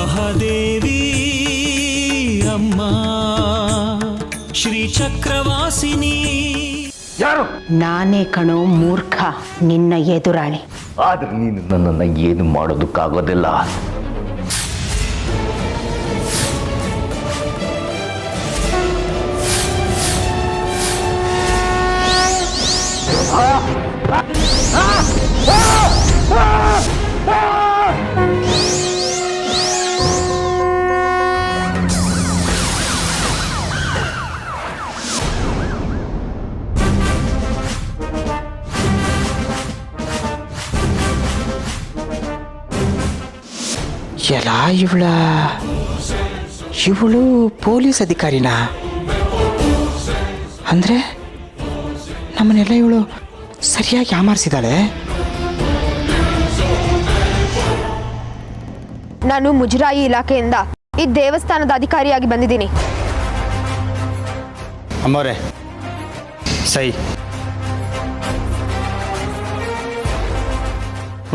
ಮಹಾದೇವಿ ಅಮ್ಮ ಶ್ರೀ ಚಕ್ರವಾಸಿನಿ. ಯಾರು? ನಾನೇ ಕಣೋ ಮೂರ್ಖ, ನಿನ್ನ ಎದುರಾಳಿ. ಆದ್ರೆ ನೀನು ನನ್ನನ್ನು ಏನು ಮಾಡೋದಕ್ಕಾಗೋದಿಲ್ಲ. ಎಲ್ಲ ಇವಳು ಪೊಲೀಸ್ ಅಧಿಕಾರಿನಾ? ಅಂದರೆ ನಮ್ಮನ್ನೆಲ್ಲ ಇವಳು ಸರಿಯಾಗಿ ಯಾಮಾರಿಸಿದಾಳೆ. ನಾನು ಮುಜರಾಯಿ ಇಲಾಖೆಯಿಂದ ಈ ದೇವಸ್ಥಾನದ ಅಧಿಕಾರಿಯಾಗಿ ಬಂದಿದ್ದೀನಿ. ಅಮ್ಮವ್ರೆ ಸೈ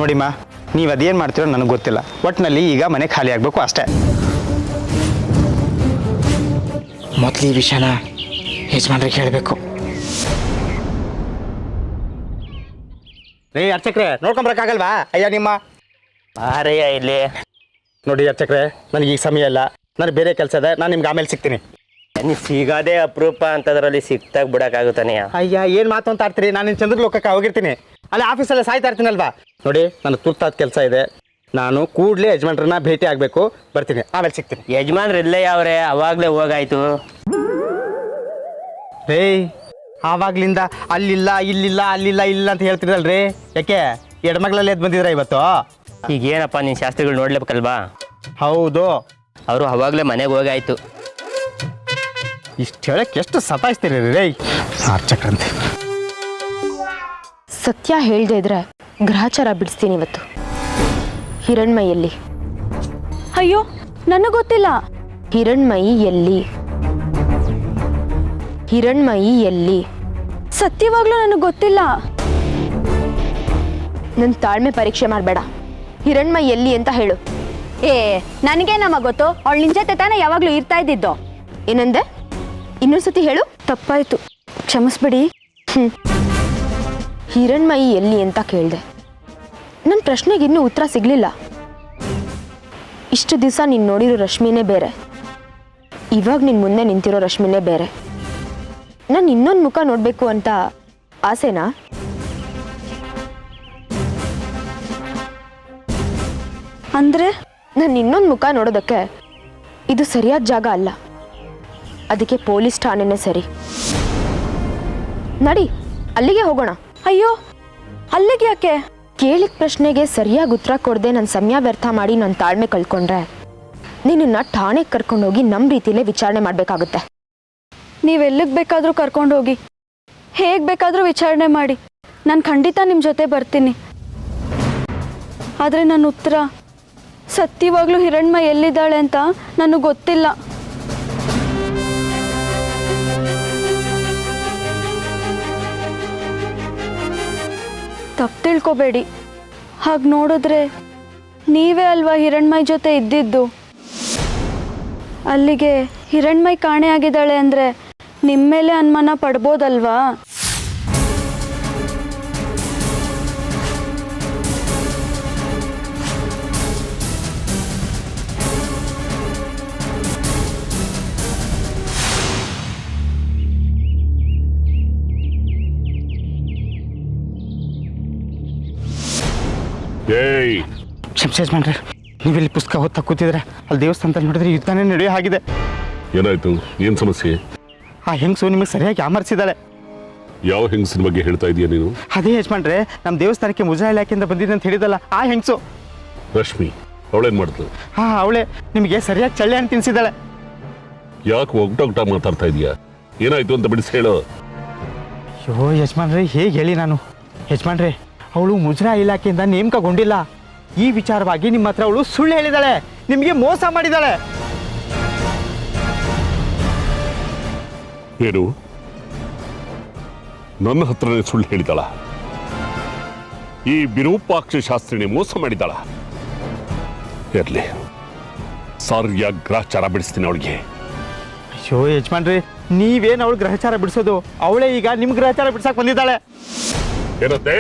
ನೋಡಿಮ್ಮ, ನೀವು ಅದೇನು ಮಾಡ್ತೀರೋ ನನಗೆ ಗೊತ್ತಿಲ್ಲ. ಒಟ್ಟಿನಲ್ಲಿ ಈಗ ಮನೆ ಖಾಲಿ ಆಗಬೇಕು ಅಷ್ಟೇ. ಮೊದಲು ಈ ವಿಷಯನ ಯಜಮಾನ್ರಿಗೆ ಹೇಳಬೇಕು. ರೀ ಅರ್ಚಕ್ರೆ, ನೋಡ್ಕೊಂಬರಕ್ಕಾಗಲ್ವಾ? ಅಯ್ಯ ನಿಮ್ಮ ಆರಯ್ಯ ಇಲ್ಲಿ ನೋಡಿ ಅರ್ಚಕ್ರೆ, ನನಗೆ ಈಗ ಸಮಯ ಇಲ್ಲ, ನನಗೆ ಬೇರೆ ಕೆಲಸ ಇದೆ. ನಾನು ನಿಮ್ಗೆ ಆಮೇಲೆ ಸಿಗ್ತೀನಿ. ನೀವು ಸಿಗೋದೇ ಅಪರೂಪ ಅಂತದ್ರಲ್ಲಿ ಸಿಕ್ತಾಗ ಬಿಡೋಕ್ಕಾಗುತ್ತಾನೆಯ? ಅಯ್ಯ ಏನು ಮಾತು ಅಂತ ಆಡ್ತೀರಿ? ನಾನು ನಿನ್ನ ಚಂದ್ರಲೋಕಕ್ಕೆ ಹೋಗಿರ್ತೀನಿ, ಅಲ್ಲಿ ಆಫೀಸಲ್ಲೇ ಸಾಯ್ತಾ ಇರ್ತೀನಲ್ವಾ. ನೋಡಿ ನನಗೆ ತುರ್ತಾದ ಕೆಲಸ ಇದೆ, ನಾನು ಕೂಡಲೇ ಯಜಮಾನ್ರನ್ನ ಭೇಟಿ ಆಗಬೇಕು. ಬರ್ತೀನಿ, ಆಮೇಲೆ ಸಿಗ್ತೀನಿ. ಯಜಮಾನ್ರು ಇಲ್ಲೇ ಯಾವ್ರೆ? ಅವಾಗಲೇ ಹೋಗಾಯ್ತು. ರೇ ಆವಾಗ್ಲಿಂದ ಅಲ್ಲಿಲ್ಲ ಇಲ್ಲಿಲ್ಲ ಅಲ್ಲಿಲ್ಲ ಇಲ್ಲ ಅಂತ ಹೇಳ್ತಿರಲ್ರಿ, ಯಾಕೆ ಎಡಮಗ್ಳಲ್ಲಿ ಎದ್ದು ಬಂದಿದ್ರ ಇವತ್ತು? ಈಗ ಏನಪ್ಪ ನೀನು ಶಾಸ್ತ್ರಿಗಳು ನೋಡ್ಲೇಬೇಕಲ್ವಾ? ಹೌದು, ಅವರು ಅವಾಗಲೇ ಮನೆಗೆ ಹೋಗಾಯ್ತು. ಇಷ್ಟು ಹೇಳಕ್ಕೆ ಎಷ್ಟು ಸತಾಯಿಸ್ತೀರಿ ರೇ ಅರ್ಚಕ್ರಂತೆ. ಸತ್ಯ ಹೇಳ್ದೆ ಇದ್ರೆ ಗ್ರಹಚಾರ ಬಿಡಿಸ್ತೀನಿ ಇವತ್ತು. ಹಿರಣ್ಮಯಿ ಎಲ್ಲಿ? ಅಯ್ಯೋ ನನಗೆ ಗೊತ್ತಿಲ್ಲ. ಹಿರಣ್ಮಯಿ ಎಲ್ಲಿ? ಹಿರಣ್ಮಯಿ ಎಲ್ಲಿ? ಸತ್ಯವಾಗ್ಲೂ ನನಗೆ ಗೊತ್ತಿಲ್ಲ. ನನ್ನ ತಾಳ್ಮೆ ಪರೀಕ್ಷೆ ಮಾಡಬೇಡ. ಹಿರಣ್ಮಯಿ ಎಲ್ಲಿ ಅಂತ ಹೇಳು. ನನಗೇನಮ್ಮ ಗೊತ್ತು? ಅವಳು ನಿನ್ ಜೊತೆ ತಾನೇ ಯಾವಾಗ್ಲೂ ಇರ್ತಾ ಇದ್ದಿದ್ದು. ಏನಂದೆ? ಇನ್ನೊಂದ್ಸತಿ ಹೇಳು. ತಪ್ಪಾಯ್ತು, ಕ್ಷಮಿಸ್ಬಿಡಿ. ಹಿರಣ್ಮಯಿ ಎಲ್ಲಿ ಅಂತ ಕೇಳಿದೆ. ನನ್ನ ಪ್ರಶ್ನೆಗೆ ಇನ್ನೂ ಉತ್ತರ ಸಿಗ್ಲಿಲ್ಲ. ಇಷ್ಟು ದಿವಸ ನೀನು ನೋಡಿರೋ ರಶ್ಮಿನೇ ಬೇರೆ, ಇವಾಗ ನಿನ್ನ ಮುಂದೆ ನಿಂತಿರೋ ರಶ್ಮಿನೇ ಬೇರೆ. ನಾನು ಇನ್ನೊಂದು ಮುಖ ನೋಡಬೇಕು ಅಂತ ಆಸೆನಾ? ಅಂದ್ರೆ ನಾನು ಇನ್ನೊಂದು ಮುಖ ನೋಡೋದಕ್ಕೆ ಇದು ಸರಿಯಾದ ಜಾಗ ಅಲ್ಲ. ಅದಕ್ಕೆ ಪೊಲೀಸ್ ಠಾಣೆನೇ ಸರಿ. ನಡಿ, ಅಲ್ಲಿಗೆ ಹೋಗೋಣ. ಅಯ್ಯೋ ಅಲ್ಲಿಗೆ ಯಾಕೆ? ಕೇಳಿದ ಪ್ರಶ್ನೆಗೆ ಸರಿಯಾಗಿ ಉತ್ತರ ಕೊಡದೆ ನನ್ನ ಸಮಯ ವ್ಯರ್ಥ ಮಾಡಿ ನನ್ನ ತಾಳ್ಮೆ ಕಳ್ಕೊಂಡ್ರೆ ನಿನ್ನನ್ನು ಠಾಣೆಗೆ ಕರ್ಕೊಂಡೋಗಿ ನಮ್ಮ ರೀತಿಲೇ ವಿಚಾರಣೆ ಮಾಡಬೇಕಾಗುತ್ತೆ. ನೀವೆಲ್ಲಿಗೆ ಬೇಕಾದರೂ ಕರ್ಕೊಂಡೋಗಿ, ಹೇಗೆ ಬೇಕಾದರೂ ವಿಚಾರಣೆ ಮಾಡಿ, ನಾನು ಖಂಡಿತ ನಿಮ್ಮ ಜೊತೆ ಬರ್ತೀನಿ. ಆದರೆ ನನ್ನ ಉತ್ತರ ಸತ್ಯವಾಗ್ಲೂ ಹಿರಣ್ಮಯಿ ಎಲ್ಲಿದ್ದಾಳೆ ಅಂತ ನನಗೆ ಗೊತ್ತಿಲ್ಲ. ತಪ್ಪು ತಿಳ್ಕೊಬೇಡಿ. ಹಾಗೆ ನೋಡಿದ್ರೆ ನೀವೇ ಅಲ್ವಾ ಹಿರಣ್ಮಯಿ ಜೊತೆ ಇದ್ದಿದ್ದು. ಅಲ್ಲಿಗೆ ಹಿರಣ್ಮಯಿ ಕಾಣೆಯಾಗಿದ್ದಾಳೆ ಅಂದರೆ ನಿಮ್ಮ ಮೇಲೆ ಅನುಮಾನ ಪಡ್ಬೋದಲ್ವಾ? ಕ್ಷಮಿಸಿ ಯಜಮಾನ್ರೆ, ನೀವಿಲ್ಲಿ ಪುಸ್ತಕ ಓದ್ತಾ ಕೂತಿದ್ರೆ ಅಲ್ಲಿ ದೇವಸ್ಥಾನದಲ್ಲಿ ನೋಡಿದ್ರೆ ಯುದ್ಧನೇ ನಡೆಯೋ ಹಾಗಿದೆ. ಏನಾಯ್ತು? ಏನು ಸಮಸ್ಯೆ? ಆ ಹೆಂಗಸು ನಿಮಗೆ ಸರಿಯಾಗಿ ಯಾಮರ್ಸಿದ್ದಾಳೆ. ಯಾವ ಹೆಂಗಸಿನ ಬಗ್ಗೆ ಹೇಳ್ತಾ ಇದೀಯ ನೀನು? ಅದೇ ಯಜಮಾನ್ರೆ, ನಮ್ಮ ದೇವಸ್ಥಾನಕ್ಕೆ ಮುಜರಾಯಿ ಇಲಾಖೆಯಿಂದ ಬಂದಿದೆ ಅಂತ ಹೇಳಿದಲ್ಲ ಆ ಹೆಂಗಸು. ರಶ್ಮಿ ಅವಳೇನು ಮಾಡ್ತು? ಹಾಂ ಅವಳೇ ನಿಮಗೆ ಸರಿಯಾಗಿ ಚಳ್ಳೆ ಹಣ್ಣು ತಿನ್ನಿಸಿದ್ದಾಳೆ. ಯಾಕೆ ಒಗ್ಟ ಮಾತಾಡ್ತಾ ಇದೀಯಾ? ಏನಾಯ್ತು ಅಂತ ಬಿಡಿಸಿ ಹೇಳು. ಅಯ್ಯೋ ಯಜಮಾನ್ರೆ, ಹೇಗೆ ಹೇಳಿ ನಾನು? ಯಜಮಾನ್ರೆ, ಅವಳು ಮುಜರಾಯಿ ಇಲಾಖೆಯಿಂದ ನೇಮಕಗೊಂಡಿಲ್ಲ. ಈ ವಿಚಾರವಾಗಿ ನಿಮ್ಮ ಹತ್ರ ಅವಳು ಸುಳ್ಳು ಹೇಳಿದಾಳೆ, ನಿಮಗೆ ಮೋಸ ಮಾಡಿದಾಳೆ. ಏನು? ನನ್ನ ಹತ್ರನೇ ಸುಳ್ಳು ಹೇಳಿದಾಳ? ಈ ವಿರೂಪಾಕ್ಷ ಶಾಸ್ತ್ರಿನೇ ಮೋಸ ಮಾಡಿದಾಳ? ಇರ್ಲಿ, ಸರಿಯಾಗಿ ಗ್ರಹಚಾರ ಬಿಡಿಸ್ತೀನಿ ಅವಳಿಗೆ. ಅಯ್ಯೋ ಯಜಮಾನ್ರಿ, ನೀವೇನು ಅವಳು ಗ್ರಹಚಾರ ಬಿಡಿಸೋದು? ಅವಳೇ ಈಗ ನಿಮ್ಮ ಗ್ರಹಚಾರ ಬಿಡ್ಸಕ್ ಬಂದಿದ್ದಾಳೆ. ಏನಂತೆ?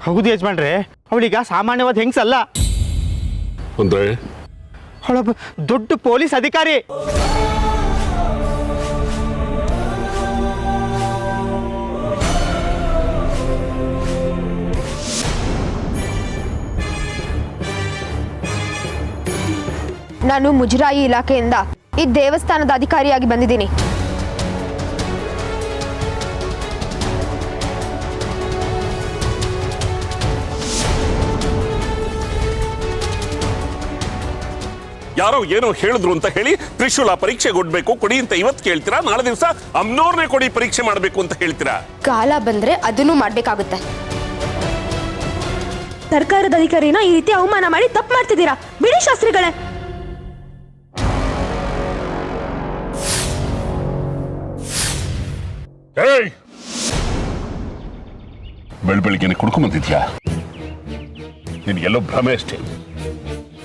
ಹೌದು ಯಜಮಾನ್ರೆ, ಅವಳೀಗ ಸಾಮಾನ್ಯವಾದ ಹೆಂಗ್ಸಲ್ಲ, ಅಂದ್ರೆ ಅವಳೊಬ್ಬ ದೊಡ್ಡ ಪೊಲೀಸ್ ಅಧಿಕಾರಿ. ನಾನು ಮುಜರಾಯಿ ಇಲಾಖೆಯಿಂದ ಈ ದೇವಸ್ಥಾನದ ಅಧಿಕಾರಿಯಾಗಿ ಬಂದಿದ್ದೀನಿ. ಯಾರೋ ಏನೋ ಹೇಳಿದ್ರು ಅಂತ ಹೇಳಿ ತ್ರಿಶೂಲ ಪರೀಕ್ಷೆ ಕೊಡ್ಬೇಕು ಕೊಡಿ ಅಂತ ಇವತ್ತು ಕೇಳ್ತೀರಾ, ನಾಳೆ ದಿವಸ ಅಮ್ನೋರ್ನೇ ಕೊಡಿ ಪರೀಕ್ಷೆ ಮಾಡಬೇಕು ಅಂತ ಹೇಳ್ತೀರಾ. ಕಾಲ ಬಂದ್ರೆ ಅದನ್ನು ಮಾಡ್ಬೇಕಾಗುತ್ತೆ. ಸರ್ಕಾರದ ಅಧಿಕಾರಿನ ಈ ರೀತಿ ಅವಮಾನ ಮಾಡಿ ತಪ್ಪು ಮಾಡ್ತಿದ್ದೀರಾ. ಬಿಡಿ ಶಾಸ್ತ್ರಿಗಳೇ. ಬೆಳಬೆಳಿಗ್ಗೆನೆ ಕುಡ್ಕೊಂಬಂದಿದ್ಯಾ? ನಿನ್ಗೆಲ್ಲೋ ಭ್ರಮೆ ಅಷ್ಟೇ.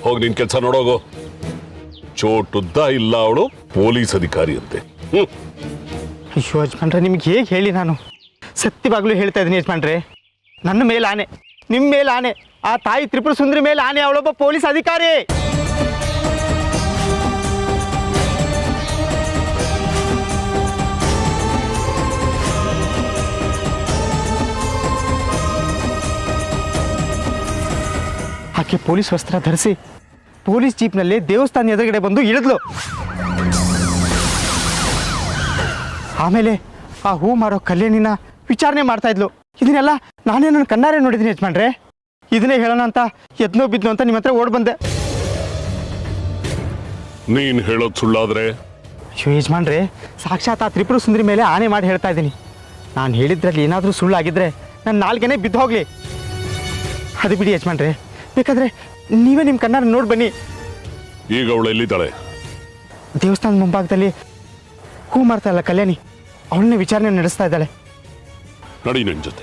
ಹೋಗಿ ನಿನ್ ಕೆಲಸ ನೋಡೋಗು. ಚೋಟುದ್ದ ಇಲ್ಲ, ಅವಳು ಪೊಲೀಸ್ ಅಧಿಕಾರಿ ಅಂತೆ. ಅಯ್ಯೋ ಯಜಮಾನ್ರೆ, ನಿಮ್ಗೆ ಹೇಗೆ ಹೇಳಿ ನಾನು? ಸತ್ಯವಾಗ್ಲೂ ಹೇಳ್ತಾ ಇದ್ದೀನಿ ಯಜಮಾನ್ರೆ, ನನ್ನ ಮೇಲೆ ಆನೆ, ನಿಮ್ಮ ಮೇಲೆ ಆನೆ, ಆ ತಾಯಿ ತ್ರಿಪುರ ಸುಂದರಿ ಮೇಲೆ ಆನೆ, ಅವಳೊಬ್ಬ ಪೊಲೀಸ್ ಅಧಿಕಾರಿ. ಆಕೆ ಪೊಲೀಸ್ ವಸ್ತ್ರ ಧರಿಸಿ ಪೊಲೀಸ್ ಜೀಪ್ನಲ್ಲಿ ದೇವಸ್ಥಾನ ಎದುರುಗಡೆ ಬಂದು ಇಳಿದ್ಲು. ಆಮೇಲೆ ಆ ಹೂ ಮಾರೋ ಕಲ್ಯಾಣಿನ ವಿಚಾರಣೆ ಮಾಡ್ತಾ ಇದ್ಲು. ಇದನ್ನೆಲ್ಲ ನಾನೇ ನನ್ನ ಕಣ್ಣಾರೆ ನೋಡಿದ್ದೀನಿ ಯಜಮಾನ್ರೆ. ಇದನ್ನೇ ಹೇಳೋಣ ಅಂತ ಎದ್ನೋ ಬಿದ್ನೋ ಅಂತ ನಿಮ್ಮ ಹತ್ರ ಓಡ್ ಬಂದೆ. ನೀನ್ ಹೇಳೋದು ಸುಳ್ಳಾದ್ರೆ? ಅಯ್ಯೋ ಯಜಮಾನ್ರೆ, ಸಾಕ್ಷಾತ್ ಆ ತ್ರಿಪುರ ಸುಂದರಿ ಮೇಲೆ ಆನೆ ಮಾಡಿ ಹೇಳ್ತಾ ಇದ್ದೀನಿ. ನಾನು ಹೇಳಿದ್ರಲ್ಲಿ ಏನಾದರೂ ಸುಳ್ಳಾಗಿದ್ರೆ ನನ್ನ ನಾಲ್ಗೆನೇ ಬಿದ್ದು ಹೋಗ್ಲಿ. ಅದು ಬಿಡಿ ಯಜಮಾನ್ರೆ, ಬೇಕಾದ್ರೆ ನೀವೇ ನಿಮ್ಮ ಕಣ್ಣಾರೆ ನೋಡಿ ಬನ್ನಿ. ಈಗ ಅವಳು ಎಲ್ಲಿದ್ದಾಳೆ? ದೇವಸ್ಥಾನದ ಮುಂಭಾಗದಲ್ಲಿ ಹೂ ಮಾಡ್ತಾ ಇಲ್ಲ ಕಲ್ಯಾಣಿ, ಅವಳನ್ನೇ ವಿಚಾರಣೆ ನಡೆಸ್ತಾ ಇದ್ದಾಳೆ. ನಡಿ ನನ್ನ ಜೊತೆ.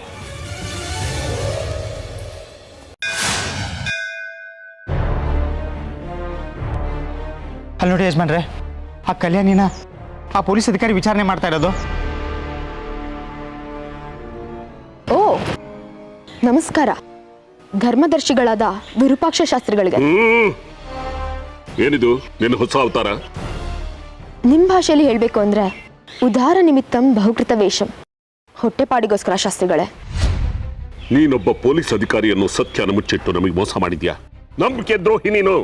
ಅಲ್ಲಿ ನೋಡಿ ಯಜಮಾನ್ರೆ, ಆ ಕಲ್ಯಾಣಿನ ಆ ಪೊಲೀಸ್ ಅಧಿಕಾರಿ ವಿಚಾರಣೆ ಮಾಡ್ತಾ ಇರೋದು. ಓ ನಮಸ್ಕಾರ. ಧರ್ಮದರ್ಶಿಗಳಾದ ವಿರೂಪಾಕ್ಷ ಶಾಸ್ತ್ರಿಗಳಿಗೆ. ಏನಿದು ನಿನ್ನ ಹೊಸ ಅವತಾರ? ನಿಮ್ಮ ಭಾಷೆಯಲ್ಲಿ ಹೇಳಬೇಕು ಅಂದ್ರೆ ಉದಾರ ನಿಮಿತ್ತಂ ಬಹುಕೃತ ವೇಷಂ. ಹೊಟ್ಟೆಪಾಡಿಗೋಸ್ಕರ ಶಾಸ್ತ್ರಿಗಳೇ. ನೀನೊಬ್ಬ ಪೊಲೀಸ್ ಅಧಿಕಾರಿಯನ್ನು ಸತ್ಯನ ಮುಚ್ಚಿಟ್ಟು ನಮಗೆ ಮೋಸ ಮಾಡಿದ್ಯಾ? ನಂಬಿಕೆ ದ್ರೋಹಿ ನೀನು.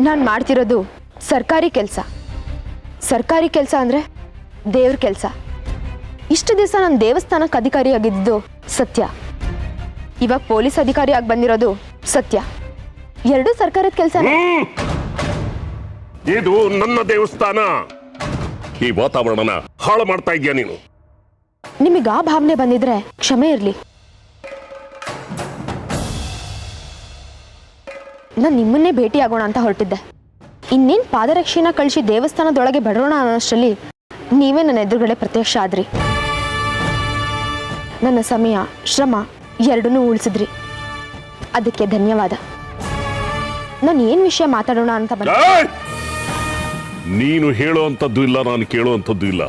ನಾನು ಮಾಡ್ತಿರೋದು ಸರ್ಕಾರಿ ಕೆಲಸ. ಸರ್ಕಾರಿ ಕೆಲಸ ಅಂದ್ರೆ ದೇವ್ರ ಕೆಲಸ. ಇಷ್ಟು ದಿವಸ ನಾನು ದೇವಸ್ಥಾನಕ್ಕೆ ಅಧಿಕಾರಿಯಾಗಿದ್ದು ಸತ್ಯ. ಇವಾಗ ಪೊಲೀಸ್ ಅಧಿಕಾರಿಯಾಗಿ ಬಂದಿರೋದು ಸತ್ಯ. ಎರಡೂ ಸರ್ಕಾರದ ಕೆಲಸ. ಇದು ನನ್ನ ದೇವಸ್ಥಾನ. ಈ ವಾತಾವರಣನ ಹಾಳು ಮಾಡ್ತಾ ಇದೀಯ ನೀನು. ನಿಮಗೆ ಆ ಭಾವನೆ ಬಂದಿದ್ರೆ ಕ್ಷಮೆ ಇರಲಿ. ನಾನು ನಿಮ್ಮನ್ನೇ ಭೇಟಿಯಾಗೋಣ ಅಂತ ಹೊರಟಿದ್ದೆ. ಇನ್ನೇನು ಪಾದರಕ್ಷೆನ ಕಳಿಸಿ ದೇವಸ್ಥಾನದೊಳಗೆ ಬಡೋಣ ಅನ್ನೋಷ್ಟರಲ್ಲಿ ನೀವೇ ನನ್ನ ಎದುರುಗಡೆ ಪ್ರತ್ಯಕ್ಷ ಆದ್ರಿ. ನನ್ನ ಸಮಯ ಶ್ರಮ ಎರಡನ್ನೂ ಉಳಿಸಿದ್ರಿ. ಅದಕ್ಕೆ ಧನ್ಯವಾದ. ನಾನು ಏನು ವಿಷಯ ಮಾತಾಡೋಣ ಅಂತ ಬಂದೆ. ನೀನು ಹೇಳುವಂಥದ್ದು ಇಲ್ಲ, ನಾನು ಕೇಳುವಂಥದ್ದು ಇಲ್ಲ.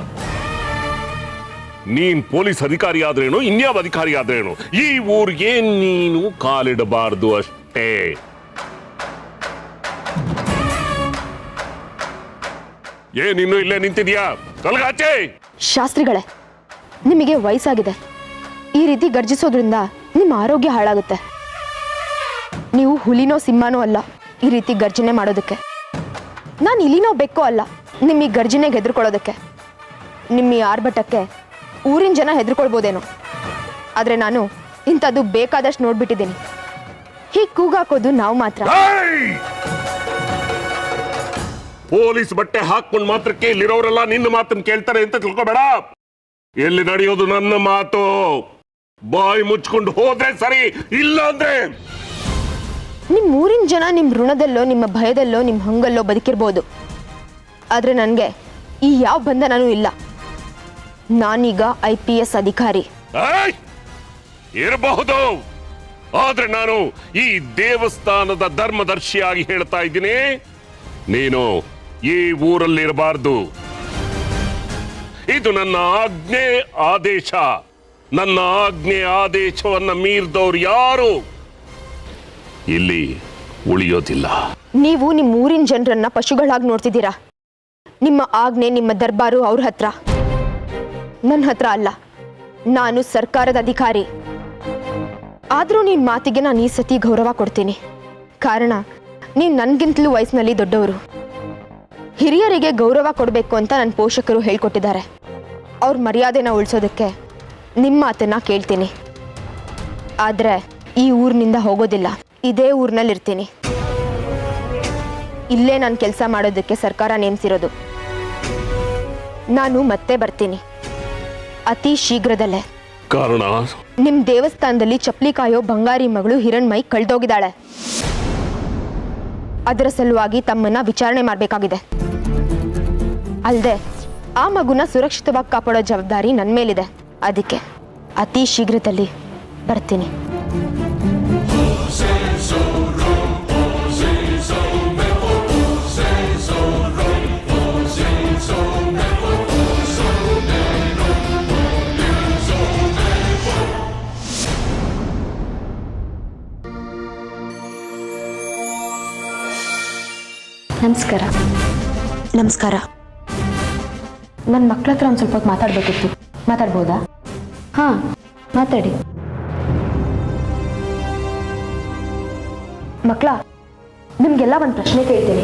ನೀನ್ ಪೊಲೀಸ್ ಅಧಿಕಾರಿ ಆದ್ರೇನು, ಇನ್ಯಾವ ಅಧಿಕಾರಿ ಆದ್ರೇನು, ಈ ಊರಿಗೆ ನೀನು ಕಾಲಿಡಬಾರ್ದು ಅಷ್ಟೇ. ಏನಿನ್ನು ಇಲ್ಲೇ ನಿಂತಿದ್ಯಾ? ತೊಲಗಾಚೆ. ಶಾಸ್ತ್ರಿಗಳೇ, ನಿಮಗೆ ವಯಸ್ಸಾಗಿದೆ. ಈ ರೀತಿ ಗರ್ಜಿಸೋದ್ರಿಂದ ನಿಮ್ಮ ಆರೋಗ್ಯ ಹಾಳಾಗುತ್ತೆ. ನೀವು ಹುಲಿನೋ ಸಿಂಹನೋ ಅಲ್ಲ ಈ ರೀತಿ ಗರ್ಜನೆ ಮಾಡೋದಕ್ಕೆ. ನಾನು ಇಲಿನೋ ಬೆಕ್ಕೋ ಅಲ್ಲ ನಿಮ್ಮ ಗರ್ಜನೆಗೆ ಹೆದರ್ಕೊಳ್ಳೋದಕ್ಕೆ. ನಿಮ್ಮ ಈ ಆರ್ಭಟಕ್ಕೆ ಊರಿನ ಜನ ಹೆದರ್ಕೊಳ್ಬೋದೇನೋ, ಆದರೆ ನಾನು ಇಂಥದ್ದು ಬೇಕಾದಷ್ಟು ನೋಡ್ಬಿಟ್ಟಿದ್ದೀನಿ. ಹೀಗೆ ಕೂಗಾಕೋದು ನಾವು ಮಾತ್ರ. ಪೊಲೀಸ್ ಬಟ್ಟೆ ಹಾಕೊಂಡು ಮಾತ್ರಕ್ಕೆ ಇಲ್ಲಿರೋರೆಲ್ಲ ನಿನ್ನ ಮಾತನ್ನು ಕೇಳ್ತಾರೆ ಅಂತ ತಿಳ್ಕೊಬೇಡ. ಎಲ್ಲಿ ನಡೆಯೋದು ನನ್ನ ಮಾತು. ಬಾಯಿ ಮುಚ್ಕೊಂಡು ಹೋದ್ರೆ ಸರಿ, ಇಲ್ಲ ಅಂದ್ರೆ ನಿಮ್ಮ ಊರಿನ ಜನ ನಿಮ್ಮ ಋಣದಲ್ಲೋ ನಿಮ್ಮ ಭಯದಲ್ಲೋ ನಿಮ್ಮ ಹಂಗಲ್ಲೋ ಬದುಕಿರ್ಬೋದು. ಆದರೆ ನನಗೆ ಈ ಯಾವ ಬಂಧನನೂ ಇಲ್ಲ. ನಾನೀಗ IPS ಅಧಿಕಾರಿ. ಇರಬಹುದು, ಆದ್ರೆ ನಾನು ಈ ದೇವಸ್ಥಾನದ ಧರ್ಮದರ್ಶಿಯಾಗಿ ಹೇಳ್ತಾ ಇದ್ದೀನಿ, ನೀನು ಈ ಊರಲ್ಲಿರಬಾರ್ದು. ಇದು ನನ್ನ ಆಜ್ಞೆ ಆದೇಶ. ನನ್ನ ಆಜ್ಞೆ ಆದೇಶವನ್ನ ಮೀರಿದವ್ರು ಯಾರು ಇಲ್ಲಿ ಉಳಿಯೋದಿಲ್ಲ. ನೀವು ನಿಮ್ಮ ಊರಿನ ಜನರನ್ನ ಪಶುಗಳಾಗಿ ನೋಡ್ತಿದ್ದೀರಾ. ನಿಮ್ಮ ಆಜ್ಞೆ ನಿಮ್ಮ ದರ್ಬಾರು ಅವ್ರ ಹತ್ರ, ನನ್ನ ಹತ್ರ ಅಲ್ಲ. ನಾನು ಸರ್ಕಾರದ ಅಧಿಕಾರಿ. ಆದರೂ ನಿನ್ನ ಮಾತಿಗೆ ನಾನು ಈ ಸತಿ ಗೌರವ ಕೊಡ್ತೀನಿ. ಕಾರಣ ನೀವು ನನಗಿಂತಲೂ ವಯಸ್ಸಿನಲ್ಲಿ ದೊಡ್ಡವರು. ಹಿರಿಯರಿಗೆ ಗೌರವ ಕೊಡಬೇಕು ಅಂತ ನನ್ನ ಪೋಷಕರು ಹೇಳ್ಕೊಟ್ಟಿದ್ದಾರೆ. ಅವ್ರ ಮರ್ಯಾದೆನ ಉಳಿಸೋದಕ್ಕೆ ನಿಮ್ಮ ಮಾತನ್ನ ಕೇಳ್ತೀನಿ. ಆದರೆ ಈ ಊರಿನಿಂದ ಹೋಗೋದಿಲ್ಲ. ಇದೇ ಊರಿನಲ್ಲಿರ್ತೀನಿ. ಇಲ್ಲೇ ನಾನು ಕೆಲಸ ಮಾಡೋದಕ್ಕೆ ಸರ್ಕಾರ ನೇಮಿಸಿರೋದು. ನಾನು ಮತ್ತೆ ಬರ್ತೀನಿ, ಅತಿ ಶೀಘ್ರದಲ್ಲೇ. ಕಾರಣ ನಿಮ್ಮ ದೇವಸ್ಥಾನದಲ್ಲಿ ಚಪ್ಪಲಿ ಕಾಯೋ ಬಂಗಾರಿ ಮಗಳು ಹಿರಣ್ಮಯಿ ಕಳೆದೋಗಿದ್ದಾಳೆ. ಅದರ ಸಲುವಾಗಿ ತಮ್ಮನ್ನ ವಿಚಾರಣೆ ಮಾಡಬೇಕಾಗಿದೆ. ಅಲ್ಲದೆ ಆ ಮಗುನ ಸುರಕ್ಷಿತವಾಗಿ ಕಾಪಾಡೋ ಜವಾಬ್ದಾರಿ ನನ್ನ ಮೇಲಿದೆ. ಅದಕ್ಕೆ ಅತಿ ಶೀಘ್ರದಲ್ಲಿ ಬರ್ತೀನಿ. ನಮಸ್ಕಾರ. ನಮಸ್ಕಾರ. ನನ್ನ ಮಕ್ಕಳ ಹತ್ರ ಒಂದು ಸ್ವಲ್ಪ ಹೊತ್ತು ಮಾತಾಡಬೇಕಿತ್ತು. ಮಾತಾಡ್ಬೋದಾ? ಹಾಂ, ಮಾತಾಡಿ. ಮಕ್ಕಳ, ನಿಮ್ಗೆಲ್ಲ ಒಂದು ಪ್ರಶ್ನೆ ಕೇಳ್ತೀನಿ,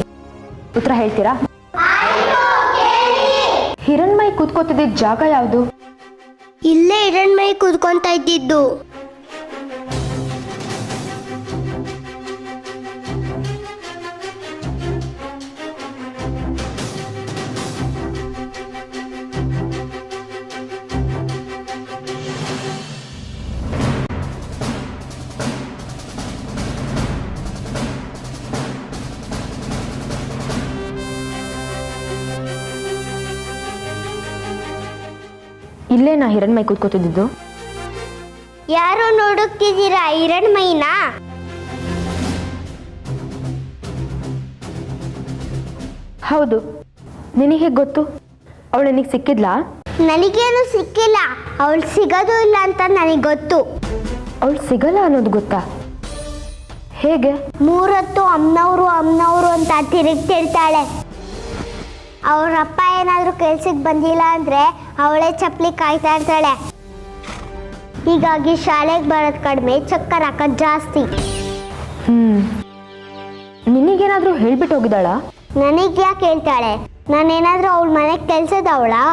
ಉತ್ತರ ಹೇಳ್ತೀರಾ? ಹಿರಣ್ಮಯಿ ಕೂತ್ಕೋತಿದ್ದ ಜಾಗ ಯಾವುದು? ಇಲ್ಲೇ ಹಿರಣ್ಮಯಿ ಕೂತ್ಕೊಂತ ಇದ್ದಿದ್ದು. ಇಲ್ಲೇ ನಾ ಹಿರಣ್ಮಯಿ ಕೂತ್ಕೋತಿದ್ದು. ಯಾರೋ ನೋಡುತ್ತಿದ್ದೀರಾ ಹಿರಣ್ಮಯಿನ? ಹೌದು. ನಿನಗೆ ಹೇಗೆ ಗೊತ್ತು? ಅವಳು ನಿನಗೆ ಸಿಕ್ಕಿದ್ಲಾ? ನನಗೇನು ಸಿಕ್ಕಿಲ್ಲ. ಅವಳು ಸಿಗೋದು ಇಲ್ಲ ಅಂತ ನನಗೆ ಗೊತ್ತು. ಅವಳು ಸಿಗಲ್ಲ ಅನ್ನೋದು ಗೊತ್ತಾ? ಹೇಗೆ? 3 ಹೊತ್ತು ಅಮ್ಮನವರು ಅಂತ ತಿರುಗ್ತಿರ್ತಾಳೆ. ಅವ್ರ ಅಪ್ಪ ಏನಾದರೂ ಕೆಲ್ಸಕ್ಕೆ ಬಂದಿಲ್ಲ ಅಂದರೆ ಅವಳೇ ಚಪ್ಪಲಿ ಕಾಯ್ತಾ ಇರ್ತಾಳೆ. ಹೀಗಾಗಿ ಶಾಲೆಗೆ ಬರೋದು ಕಡಿಮೆ, ಚಕ್ಕರ್ ಹಾಕೋದು ಜಾಸ್ತಿ. ನಿನಗೇನಾದರೂ ಹೇಳ್ಬಿಟ್ಟು ಹೋಗಿದ್ದಾಳಾ? ನನಗೆ ಯಾಕೆ ಹೇಳ್ತಾಳೆ? ನಾನೇನಾದರೂ ಅವಳ ಮನೆಗೆ ಕೆಲ್ಸದವಳಾ?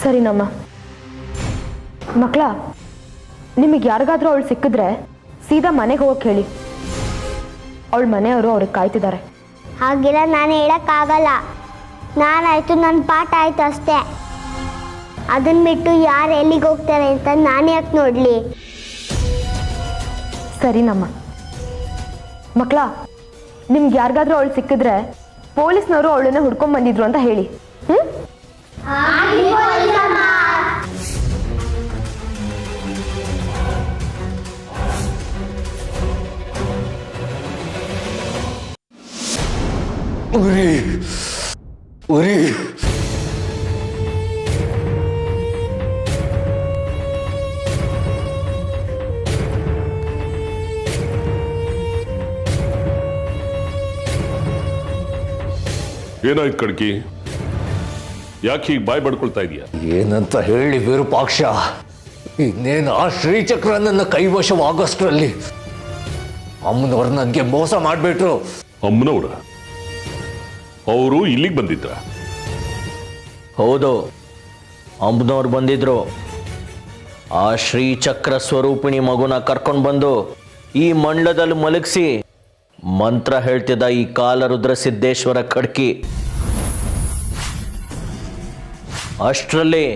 ಸರಿನಮ್ಮ. ಮಕ್ಕಳ, ನಿಮಗೆ ಯಾರಿಗಾದ್ರೂ ಅವಳು ಸಿಕ್ಕಿದ್ರೆ ಸೀದಾ ಮನೆಗೆ ಹೋಗಕ್ಕೆ ಹೇಳಿ. ಅವಳ ಮನೆಯವರು ಅವ್ರಿಗೆ ಕಾಯ್ತಿದ್ದಾರೆ. ಹಾಗೆಲ್ಲ ನಾನು ಹೇಳೋಕ್ಕಾಗಲ್ಲ. ನಾನಾಯ್ತು, ನನ್ನ ಪಾಠ ಆಯ್ತು ಅಷ್ಟೇ. ಅದನ್ನ ಬಿಟ್ಟು ಯಾರು ಎಲ್ಲಿಗೆ ಹೋಗ್ತಾರೆ ಅಂತ ನಾನು ಯಾಕೆ ನೋಡಲಿ? ಸರಿನಮ್ಮ. ಮಕ್ಕಳ, ನಿಮ್ಗೆ ಯಾರಿಗಾದ್ರೂ ಅವಳು ಸಿಕ್ಕಿದ್ರೆ ಪೊಲೀಸ್ನವರು ಅವಳನ್ನ ಹುಡ್ಕೊಂಡ್ ಬಂದಿದ್ರು ಅಂತ ಹೇಳಿ. ಉರಿ ಉರಿ ಏನಾಯ್ತು ಕಡ್ಕಿ? ಯಾಕೆ ಹೀಗೆ ಬಾಯ್ ಬಡ್ಕೊಳ್ತಾ ಇದೀಯ? ಏನಂತ ಹೇಳಿ ವಿರೂಪಾಕ್ಷ, ಇನ್ನೇನು ಆ ಶ್ರೀಚಕ್ರ ನನ್ನ ಕೈವಶವಾಗೋಷ್ಟರಲ್ಲಿ ಅಮ್ಮನವ್ರು ನನಗೆ ಮೋಸ ಮಾಡಿಬಿಟ್ರು. ಅಮ್ಮನವ್ರ? ಅವರು ಇಲ್ಲಿಗೆ ಬಂದಿದ್ರ? ಹೌದು, ಅಮ್ಮನವ್ರು ಬಂದಿದ್ರು. ಆ ಶ್ರೀಚಕ್ರ ಸ್ವರೂಪಿಣಿ ಮಗುನ ಕರ್ಕೊಂಡು ಬಂದು ಈ ಮಂಡಲದಲ್ಲಿ ಮಲಗಿಸಿ ಮಂತ್ರ ಹೇಳ್ತಿದ್ದ ಈ ಕಾಲರುದ್ರ ಸಿದ್ದೇಶ್ವರ ಕಡ್ಕಿ. ಅಷ್ಟರಲ್ಲಿ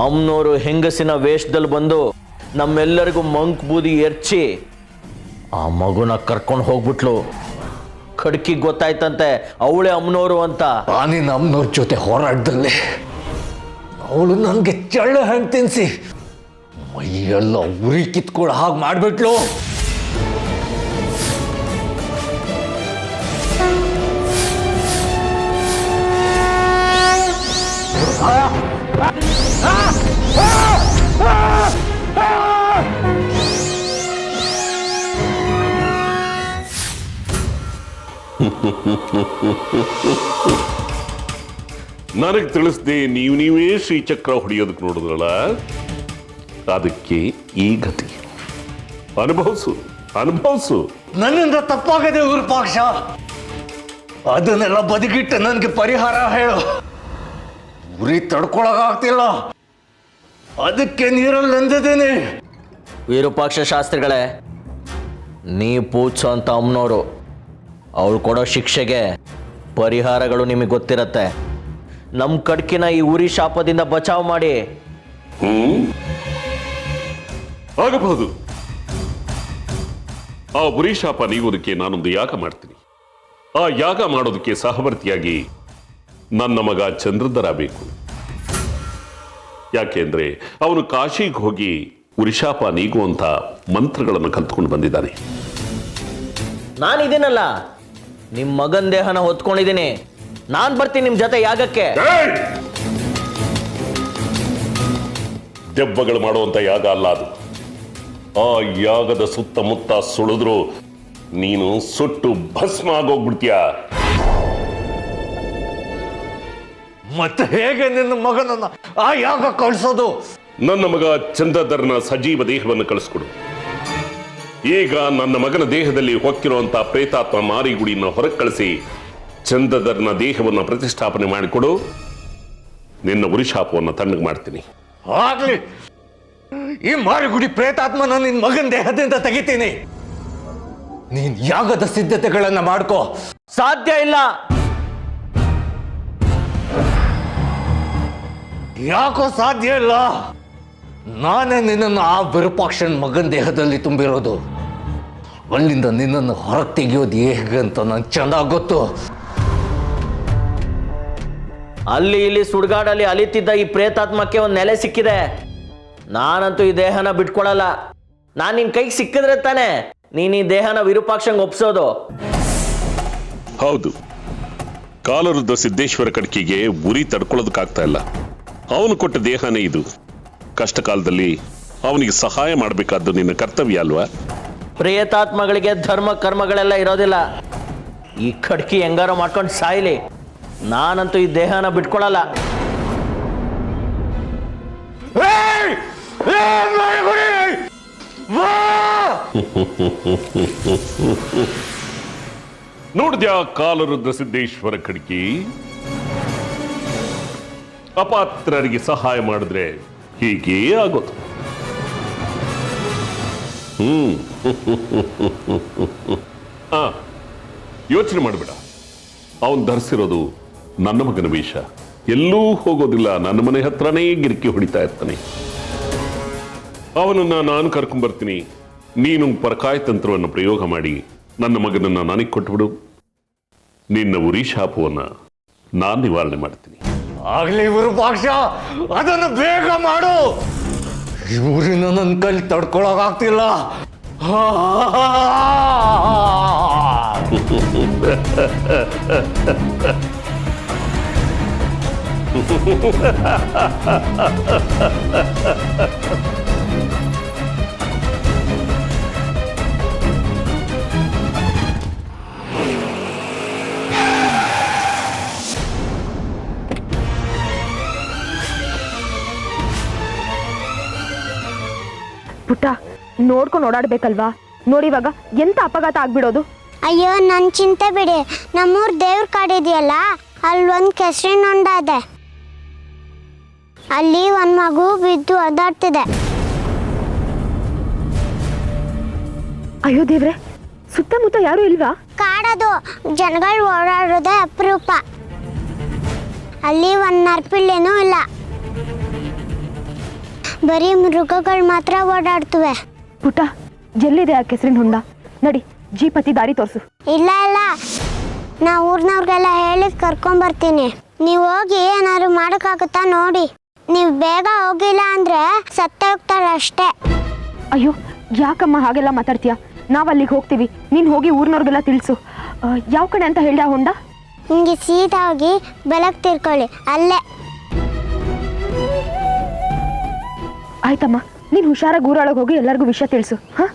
ಅಮ್ಮನವರು ಹೆಂಗಸಿನ ವೇಷದಲ್ಲಿ ಬಂದು ನಮ್ಮೆಲ್ಲರಿಗೂ ಮಂಕ್ ಬೂದಿ ಎರಚಿ ಆ ಮಗುನ ಕರ್ಕೊಂಡು ಹೋಗ್ಬಿಟ್ಲು. ಖಡ್ಕಿ ಗೊತ್ತಾಯ್ತಂತೆ ಅವಳೇ ಅಮ್ಮನವರು ಅಂತ. ನಾನಿನ ಅಮ್ಮನವ್ರ ಜೊತೆ ಹೋರಾಟದಲ್ಲಿ ಅವಳು ನನಗೆ ಚಳ್ಳು ಹಣ್ಣು ತಿನ್ನಿಸಿ ಮೈಯೆಲ್ಲ ಉರಿ ಕಿತ್ಕೊಳ್ಳೋ ಹಾಗೆ ಮಾಡಿಬಿಟ್ಲು. ನನಗೆ ತಿಳಿಸ್ದೆ ನೀವೇ ಶ್ರೀಚಕ್ರ ಹೊಡೆಯೋದಕ್ಕೆ ನೋಡಿದ್ರಲ್ಲ, ಅದಕ್ಕೆ ಈ ಗತಿ. ಅನುಭವಿಸು ಅನುಭವಿಸು. ನನ್ನಿಂದ ತಪ್ಪಾಗದೆ ವಿರೂಪಾಕ್ಷ, ಅದನ್ನೆಲ್ಲ ಬದಿಗಿಟ್ಟು ನನಗೆ ಪರಿಹಾರ ಹೇಳು. ಉರಿ ತಡ್ಕೊಳಕಾಗ್ತಿಲ್ಲ, ಅದಕ್ಕೆ ನೀರಲ್ಲಿ ನಂದಿದ್ದೀನಿ. ವಿರೂಪಾಕ್ಷ ಶಾಸ್ತ್ರಿಗಳೇ, ನೀವು ಪೂಜ್ಸೋ ಅಂತ ಅಮ್ಮನವರು, ಅವಳು ಕೊಡೋ ಶಿಕ್ಷೆಗೆ ಪರಿಹಾರಗಳು ನಿಮಗೆ ಗೊತ್ತಿರತ್ತೆ. ನಮ್ಮ ಕಡ್ಕಿನ ಈ ಉರಿ ಶಾಪದಿಂದ ಬಚಾವ್ ಮಾಡಿ. ಆಗಬಹುದು. ಆ ಉರಿ ಶಾಪ ನೀಗೋದಕ್ಕೆ ನಾನೊಂದು ಯಾಗ ಮಾಡ್ತೀನಿ. ಆ ಯಾಗ ಮಾಡೋದಕ್ಕೆ ಸಹವರ್ತಿಯಾಗಿ ನನ್ನ ಮಗ ಚಂದ್ರಧರ ಬೇಕು. ಯಾಕೆಂದ್ರೆ ಅವನು ಕಾಶಿಗೆ ಹೋಗಿ ಉರಿಶಾಪ ನೀಗುವಂತ ಮಂತ್ರಗಳನ್ನು ಕಲ್ತ್ಕೊಂಡು ಬಂದಿದ್ದಾನೆ. ನಾನಿದ್ದೀನಲ್ಲ, ನಿಮ್ಮ ಮಗನ ದೇಹನ ಹೊತ್ಕೊಂಡಿದ್ದೀನಿ. ನಾನು ಬರ್ತೀನಿ ನಿಮ್ಮ ಜೊತೆ ಯಾಗಕ್ಕೆ. ದೆವ್ವಗಳು ಮಾಡುವಂತ ಯಾಗ ಅಲ್ಲ ಅದು. ಆ ಯಾಗದ ಸುತ್ತಮುತ್ತ ಸುಳಿದ್ರು ನೀನು ಸುಟ್ಟು ಭಸ್ಮ ಆಗೋಗ್ಬಿಡ್ತೀಯ. ಮತ್ತೆ ಹೇಗೆ ನಿನ್ನ ಮಗನನ್ನ ಆ ಯಾಗ ಕಳಿಸೋದು? ನನ್ನ ಮಗ ಚಂದ್ರಧರನ ಸಜೀವ ದೇಹವನ್ನು ಕಳಿಸ್ಕೊಡು. ಈಗ ನನ್ನ ಮಗನ ದೇಹದಲ್ಲಿ ಹೊಕ್ಕಿರುವಂತ ಪ್ರೇತಾತ್ಮ ಮಾರಿಗುಡಿಯನ್ನು ಹೊರಗೆ ಕಳಿಸಿ ಚಂದ್ರಧರನ ದೇಹವನ್ನು ಪ್ರತಿಷ್ಠಾಪನೆ ಮಾಡಿಕೊಡು. ನಿನ್ನ ಉರಿಶಾಪವನ್ನು ತಣ್ಣಗೆ ಮಾಡ್ತೀನಿ. ಆಗ್ಲಿ, ಈ ಮಾರಿಗುಡಿ ಪ್ರೇತಾತ್ಮನ ನಿನ್ನ ಮಗನ ದೇಹದಿಂದ ತೆಗಿತೀನಿ. ನೀನ್ ಯಾಗದ ಸಿದ್ಧತೆಗಳನ್ನ ಮಾಡ್ಕೋ. ಸಾಧ್ಯ ಇಲ್ಲ. ಯಾಕೋ ಸಾಧ್ಯ ಇಲ್ಲ? ನಾನೇ ನಿನ್ನನ್ನು ಆ ವಿರೂಪಾಕ್ಷನ್ ಮಗನ ದೇಹದಲ್ಲಿ ತುಂಬಿರೋದು. ಅಲ್ಲಿಂದ ನಿನ್ನನ್ನು ಹೊರಗೆ ತೆಗೆಯೋದು ಹೇಗೆ ಅಂತ ನಂಗೆ ಚೆನ್ನಾಗಿ ಗೊತ್ತು. ಅಲ್ಲಿ ಇಲ್ಲಿ ಸುಡ್ಗಾಡಲ್ಲಿ ಅಲಿತಿದ್ದ ಈ ಪ್ರೇತಾತ್ಮಕ್ಕೆ ಒಂದು ನೆಲೆ ಸಿಕ್ಕಿದೆ. ನಾನಂತೂ ಈ ದೇಹನ ಬಿಟ್ಕೊಡಲ್ಲ. ನಾನು ನಿನ್ನ ಕೈಗೆ ಸಿಕ್ಕಿದ್ರೆ ತಾನೆ ನೀನು ಈ ದೇಹನ ವಿರೂಪಾಕ್ಷಂಗೆ ಒಪ್ಸೋದು. ಹೌದು, ಕಾಲರುದ್ದ ಸಿದ್ದೇಶ್ವರ ಕಡ್ಕಿಗೆ ಉರಿ ತಡ್ಕೊಳ್ಳೋದಕ್ಕಾಗ್ತಾ ಇಲ್ಲ. ಅವನು ಕೊಟ್ಟ ದೇಹನೇ ಇದು. ಕಷ್ಟ ಕಾಲದಲ್ಲಿ ಅವನಿಗೆ ಸಹಾಯ ಮಾಡಬೇಕಾದ್ದು ನಿನ್ನ ಕರ್ತವ್ಯ ಅಲ್ವಾ? ಪ್ರೇತಾತ್ಮಗಳಿಗೆ ಧರ್ಮ ಕರ್ಮಗಳೆಲ್ಲ ಇರೋದಿಲ್ಲ. ಈ ಕಡ್ಕಿ ಹೆಂಗಾರ ಮಾಡ್ಕೊಂಡು ಸಾಯ್ಲಿ, ನಾನಂತೂ ಈ ದೇಹನ ಬಿಟ್ಕೊಳಲ್ಲ. ನೋಡಿದ್ಯಾ ಕಾಲರುದ್ದ ಸಿದ್ದೇಶ್ವರ ಕಡ್ಕಿ? ಅಪಾತ್ರರಿಗೆ ಸಹಾಯ ಮಾಡಿದ್ರೆ ಹೀಗೇ ಆಗೋದು. ಯೋಚನೆ ಮಾಡಬೇಡ. ಅವನು ಧರಿಸಿರೋದು ನನ್ನ ಮಗನ ವೇಷ. ಎಲ್ಲೂ ಹೋಗೋದಿಲ್ಲ, ನನ್ನ ಮನೆ ಹತ್ರನೇ ಗಿರಿಕಿ ಹೊಡಿತಾ ಇರ್ತಾನೆ. ಅವನನ್ನ ನಾನು ಕರ್ಕೊಂಡ್ಬರ್ತೀನಿ. ನೀನು ಪರಕಾಯ ತಂತ್ರವನ್ನು ಪ್ರಯೋಗ ಮಾಡಿ ನನ್ನ ಮಗನನ್ನ ನನಗೆ ಕೊಟ್ಬಿಡು. ನಿನ್ನ ಉರಿ ಶಾಪವನ್ನ ನಾನು ನಿವಾರಣೆ ಮಾಡ್ತೀನಿ. ಆಗ್ಲಿ ವಿರೂಪಾಕ್ಷ, ಅದನ್ನು ಬೇಗ ಮಾಡು. ಈ ಊರಿನ ನನ್ನ ಕೈಲಿ ತಡ್ಕೊಳಕಾಗ್ತಿಲ್ಲ. ಪುಟ್ಟ, ನೋಡ್ಕೊಂಡು ಓಡಾಡ್ಬೇಕಲ್ವಾ? ನೋಡಿವಾಗ ಎಂತ ಅಪಘಾತ ಆಗ್ಬಿಡೋದು. ಅಯ್ಯೋ, ನನ್ನ ಚಿಂತೆ ಬಿಡಿ. ನಮ್ಮೂರ್ ದೇವ್ರ ಕಾಡಿದೆಯಲ್ಲ, ಅಲ್ಲೊಂದು ಕೆಸರಿನ ಹೊಂಡ ಇದೆ. ಅಲ್ಲಿ ಒಂದು ಮಗು ಬಿದ್ದು ಒದ್ದಾಡ್ತಿದೆ. ಅಯ್ಯೋ ದೇವ್ರೆ, ಸುತ್ತಮುತ್ತ ಯಾರು ಇಲ್ವಾ? ಕಾಡದು, ಜನಗಳು ಓಡಾಡೋದೇ ಅಪರೂಪ. ಅಲ್ಲಿ ಒಂದು ನರ್ಪಿಳ್ಳೆನೂ ಇಲ್ಲ. ಬರೀ ಮೃಗಗಳು ಮಾತ್ರ ಓಡಾಡ್ತವೆ. ಪುಟ್ಟ, ಎಲ್ಲಿದೆ ಆ ಕೆಸರಿನ ಹೊಂಡ? ನಡಿ, ಜೀಪತಿ ದಾರಿ ತೋರಿಸು. ಇಲ್ಲ ಇಲ್ಲ, ನಾ ಊರ್ನವ್ರಿಗೆಲ್ಲ ಹೇಳಿ ಕರ್ಕೊಂಬರ್ತೀನಿ. ನೀವು ಹೋಗಿ ಏನಾದ್ರು ಮಾಡೋಕ್ಕಾಗುತ್ತಾ ನೋಡಿ. ನೀವು ಬೇಗ ಹೋಗಿಲ್ಲ ಅಂದ್ರೆ ಸತ್ತ ಹೋಗ್ತಾರೆ ಅಷ್ಟೇ. ಅಯ್ಯೋ, ಯಾಕಮ್ಮ ಹಾಗೆಲ್ಲ ಮಾತಾಡ್ತೀಯ? ನಾವು ಅಲ್ಲಿಗೆ ಹೋಗ್ತೀವಿ, ನೀನು ಹೋಗಿ ಊರ್ನವ್ರಿಗೆಲ್ಲ ತಿಳಿಸು. ಯಾವ ಕಡೆ ಅಂತ ಹೇಳ್ದೆ ಆ ಹೊಂಡ? ಹಿಂಗೆ ಸೀದಾ ಹೋಗಿ ಬೆಳಗ್ಗೆ ತಿರ್ಕೊಳ್ಳಿ, ಅಲ್ಲೇ. ಆಯ್ತಮ್ಮ, ನೀನು ಹುಷಾರಾಗಿ ಊರೊಳಗೆ ಹೋಗಿ ಎಲ್ಲರಿಗೂ ವಿಷಯ ತಿಳಿಸು. ಹಾಂ.